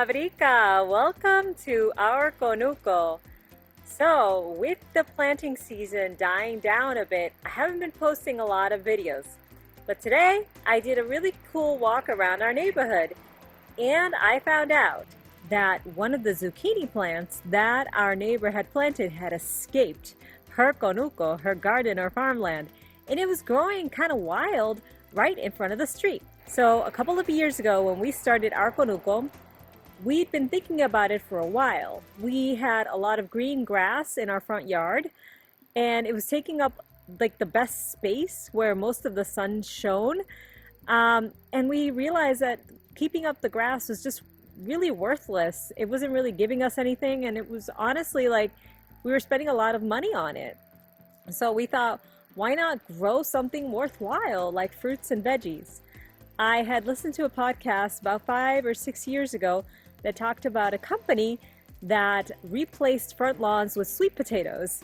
Fabrica! Welcome to our conuco. So, with the planting season dying down a bit, I haven't been posting a lot of videos. But today, I did a really cool walk around our neighborhood, and I found out that one of the zucchini plants that our neighbor had planted had escaped her conuco, her garden or farmland, and it was growing kind of wild right in front of the street. So a couple of years ago when we started our conuco, we'd been thinking about it for a while. We had a lot of green grass in our front yard, and it was taking up like the best space where most of the sun shone. And we realized that keeping up the grass was just really worthless. It wasn't really giving us anything, and it was honestly like we were spending a lot of money on it. So we thought, why not grow something worthwhile like fruits and veggies? I had listened to a podcast about 5 or 6 years ago that talked about a company that replaced front lawns with sweet potatoes.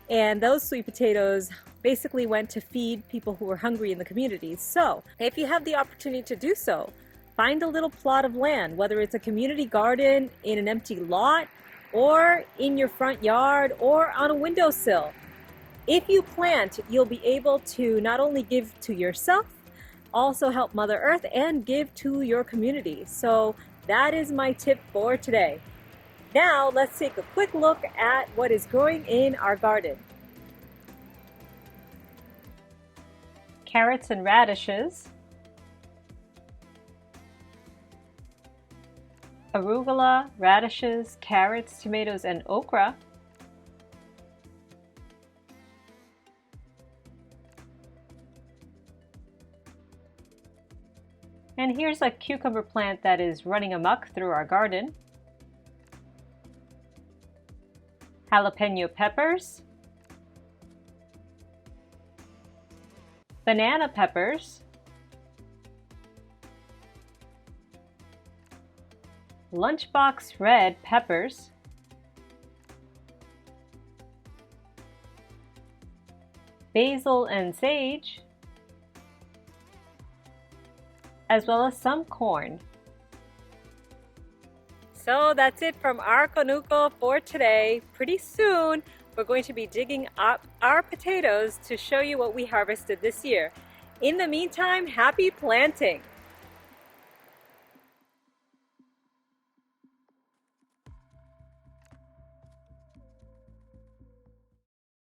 And those sweet potatoes basically went to feed people who were hungry in the community. So if you have the opportunity to do so, find a little plot of land, whether it's a community garden in an empty lot or in your front yard or on a windowsill. If you plant, you'll be able to not only give to yourself, also help Mother Earth and give to your community. So that is my tip for today. Now let's take a quick look at what is growing in our garden. Carrots and radishes, arugula, radishes, carrots, tomatoes, and okra. And here's a cucumber plant that is running amok through our garden. Jalapeño peppers. Banana peppers. Lunchbox red peppers. Basil and sage, as well as some corn. So that's it from our conuco for today. Pretty soon we're going to be digging up our potatoes to show you what we harvested this year. In the meantime, happy planting!